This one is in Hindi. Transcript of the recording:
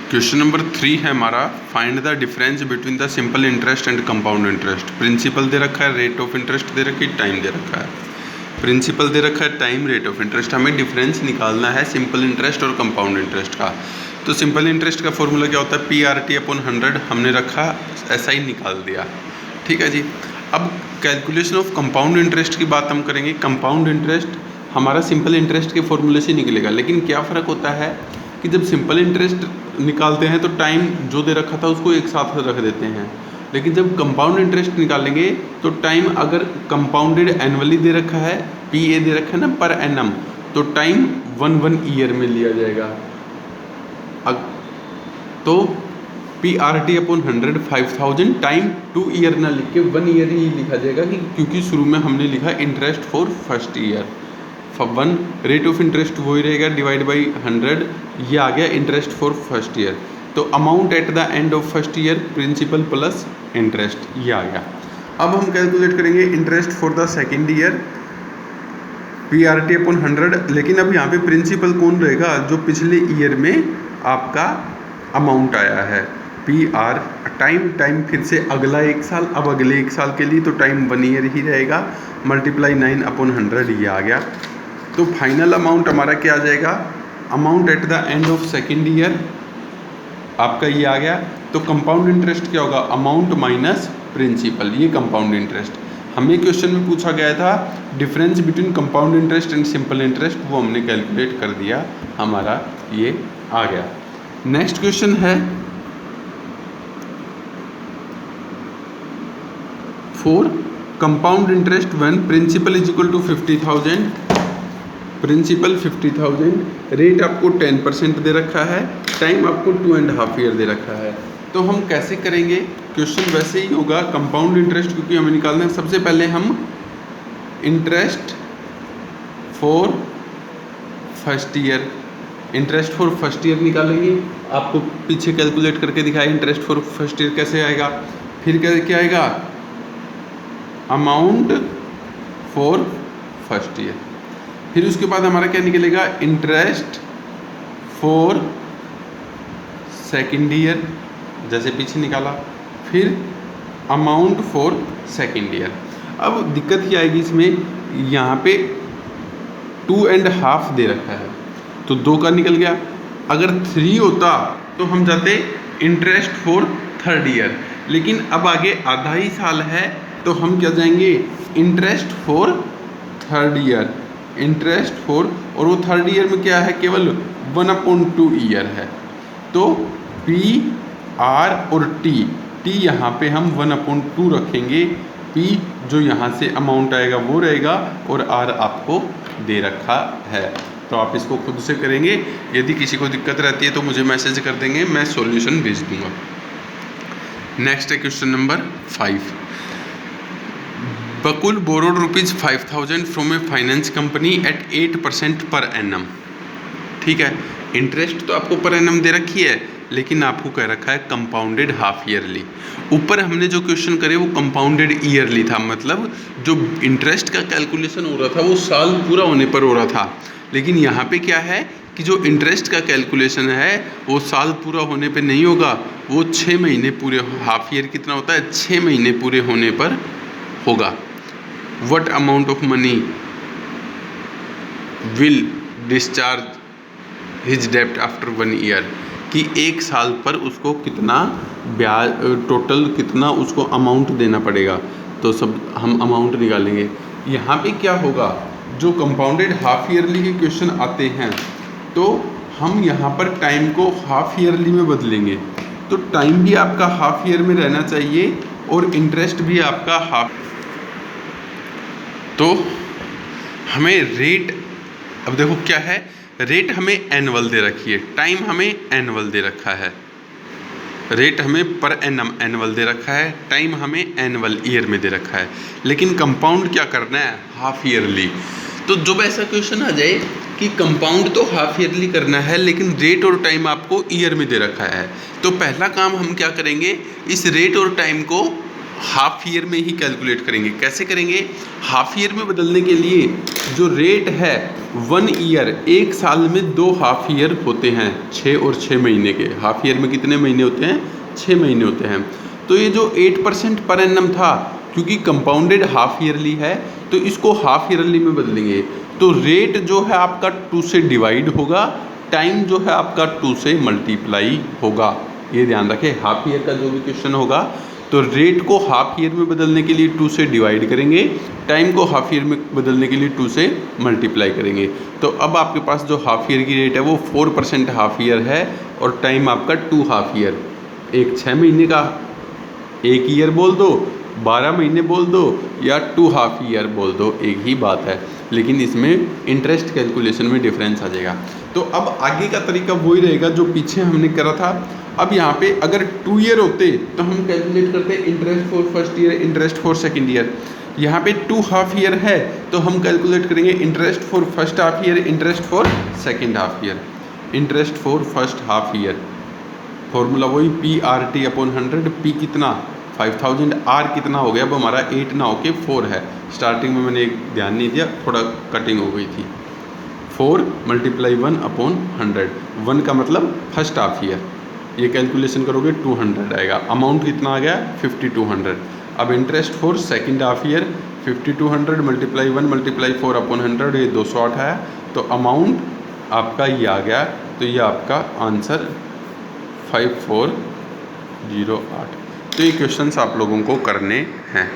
क्वेश्चन नंबर 3 है हमारा, find the difference between the simple interest and compound interest. Principal दे रखा है, रेट ऑफ इंटरेस्ट दे रखी है, टाइम दे रखा है। प्रिंसिपल दे रखा है, टाइम, रेट ऑफ इंटरेस्ट। हमें डिफरेंस निकालना है सिंपल इंटरेस्ट और कंपाउंड इंटरेस्ट का। तो सिंपल इंटरेस्ट का फॉर्मूला क्या होता है, PRT/100 हमने रखा, ऐसा ही निकाल दिया। ठीक है जी। अब कैलकुलेशन ऑफ कंपाउंड इंटरेस्ट की बात हम करेंगे। कंपाउंड इंटरेस्ट हमारा सिंपल इंटरेस्ट के फॉर्मूले से निकलेगा, लेकिन क्या फ़र्क होता है कि जब सिंपल इंटरेस्ट निकालते हैं तो टाइम जो दे रखा था उसको एक साथ रख देते हैं, लेकिन जब कंपाउंड इंटरेस्ट निकालेंगे तो टाइम अगर कंपाउंडेड एनुअली दे रखा है, PA दे रखा है ना पर एनम, तो टाइम 1 ईयर में लिया जाएगा। तो PRT/100 5000 टाइम 2 ईयर ना लिख के 1 ईयर ही लिखा जाएगा, क्योंकि शुरू में हमने लिखा interest for first year. 1 rate of interest वही रहेगा, डिवाइड बाई 100, ये आ गया इंटरेस्ट फॉर फर्स्ट ईयर। तो amount at the end of first year, principal plus interest, ये आ गया। अब हम कैलकुलेट करेंगे interest for the second year, PRT/100। लेकिन अब यहाँ पे प्रिंसिपल कौन रहेगा, जो पिछले ईयर में आपका अमाउंट आया है। PR टाइम फिर से अगला 1 साल, अब अगले 1 साल के लिए तो टाइम 1 ईयर ही रहेगा, मल्टीप्लाई 9/100, ये आ गया। तो फाइनल अमाउंट हमारा क्या आ जाएगा, amount at the end of second year आपका ये आ गया। तो कंपाउंड इंटरेस्ट क्या होगा, अमाउंट माइनस प्रिंसिपल, ये कंपाउंड इंटरेस्ट। हमें क्वेश्चन में पूछा गया था difference between compound interest and simple interest, वो हमने कैलकुलेट कर दिया, हमारा ये आ गया। नेक्स्ट क्वेश्चन है 4, compound interest when principal is equal to 50,000, principal 50,000, rate आपको 10% दे रखा है, टाइम आपको 2.5 ईयर दे रखा है। तो हम कैसे करेंगे, क्वेश्चन वैसे ही होगा, कंपाउंड इंटरेस्ट क्योंकि हमें निकालना है। सबसे पहले हम interest for first year, interest for first year निकालेंगे। आपको पीछे कैलकुलेट करके दिखाया इंटरेस्ट फॉर फर्स्ट ईयर कैसे आएगा। फिर क्या आएगा, अमाउंट फॉर फर्स्ट ईयर। फिर उसके बाद हमारा क्या निकलेगा, इंटरेस्ट फॉर सेकेंड ईयर, जैसे पीछे निकाला। फिर अमाउंट फॉर सेकेंड ईयर। अब दिक्कत क्या आएगी इसमें, यहाँ पे 2.5 दे रखा है, तो 2 का निकल गया। अगर 3 होता तो हम जाते इंटरेस्ट फॉर थर्ड ईयर, लेकिन अब आगे आधा ही साल है, तो हम क्या जाएंगे, interest for third year, interest for, और वो थर्ड ईयर में क्या है, केवल 1/2 ईयर है। तो PR और T यहाँ पे हम 1/2 रखेंगे, P जो यहाँ से अमाउंट आएगा वो रहेगा, और R आपको दे रखा है। तो आप इसको खुद से करेंगे, यदि किसी को दिक्कत रहती है तो मुझे मैसेज कर देंगे, मैं सॉल्यूशन भेज दूंगा। नेक्स्ट है question number 5, Bakul borrowed ₹5,000 from A finance company at 8% per annum. ठीक है, इंटरेस्ट तो आपको पर एनम दे रखी है, लेकिन आपको कह रखा है कंपाउंडेड हाफ ईयरली। ऊपर हमने जो क्वेश्चन करे वो कंपाउंडेड ईयरली था, मतलब जो इंटरेस्ट का कैलकुलेशन हो रहा था वो साल पूरा होने पर हो रहा था, लेकिन यहाँ पे क्या है कि जो इंटरेस्ट का कैलकुलेशन है वो साल पूरा होने पे नहीं होगा, वो 6 महीने पूरे, हाफ ईयर कितना होता है, 6 महीने पूरे होने पर होगा। What amount of money will discharge his डेब्ट आफ्टर 1 ईयर, कि 1 साल पर उसको कितना ब्याज, टोटल कितना उसको अमाउंट देना पड़ेगा। तो सब हम अमाउंट निकालेंगे। यहाँ पे क्या होगा, जो कंपाउंडेड हाफ ईयरली के क्वेश्चन आते हैं तो हम यहाँ पर टाइम को हाफ ईयरली में बदलेंगे, तो टाइम भी आपका हाफ ईयर में रहना चाहिए और इंटरेस्ट भी आपका हाफ। तो हमें रेट, अब देखो क्या है, रेट हमें एनुअल दे रखी है, टाइम हमें एनुअल दे रखा है, रेट हमें पर एनम एनुअल दे रखा है, टाइम हमें एनुअल ईयर में दे रखा है, लेकिन कंपाउंड क्या करना है, हाफ ईयरली। तो जब ऐसा क्वेश्चन आ जाए कि कंपाउंड तो हाफ ईयरली करना है लेकिन रेट और टाइम आपको ईयर में दे रखा है, तो पहला काम हम क्या करेंगे, इस रेट और टाइम को हाफ ईयर में ही कैलकुलेट करेंगे। कैसे करेंगे? हाफ ईयर में बदलने के लिए जो रेट है 1 ईयर, एक साल में 2 हाफ ईयर होते हैं, 6 और 6 महीने के। हाफ ईयर में कितने महीने होते हैं? 6 महीने होते हैं। तो ये जो 8% पर एनम था, क्योंकि कंपाउंडेड हाफ ईयरली है तो इसको हाफ ईयरली में बदलेंगे। तो रेट जो है आपका 2 से डिवाइड होगा, टाइम जो है आपका 2 से मल्टीप्लाई होगा। ये ध्यान रखें, हाफ ईयर का जो भी क्वेश्चन होगा तो रेट को हाफ ईयर में बदलने के लिए 2 से डिवाइड करेंगे, टाइम को हाफ ईयर में बदलने के लिए 2 से मल्टीप्लाई करेंगे। तो अब आपके पास जो हाफ ईयर की रेट है वो 4% हाफ ईयर है और टाइम आपका 2 हाफ ईयर। एक 6 महीने का 1 ईयर बोल दो, 12 महीने बोल दो या 2 हाफ ईयर बोल दो, एक ही बात है, लेकिन इसमें इंटरेस्ट कैलकुलेशन में डिफरेंस आ जाएगा। तो अब आगे का तरीका वही रहेगा जो पीछे हमने करा था। अब यहाँ पे अगर 2 ईयर होते तो हम कैलकुलेट करते interest for first year, interest for second year. यहाँ पे 2 हाफ ईयर है तो हम कैलकुलेट करेंगे interest for first half year, interest for second half year. Interest for first half year formula वही PRT/100। P कितना? 5000। R कितना हो गया? अब हमारा 8 ना होके 4 है। स्टार्टिंग में मैंने एक ध्यान नहीं दिया, थोड़ा कटिंग हो गई थी। 4 × 1/100। 1 का मतलब फर्स्ट हाफ ईयर। ये कैलकुलेशन करोगे 200 आएगा। अमाउंट कितना आ गया? 5200। अब interest for second half year 5200 × 1 × 4/100, ये 208 है। तो अमाउंट आपका ये आ गया। तो ये आपका आंसर 5408। तो ये क्वेश्चंस आप लोगों को करने हैं।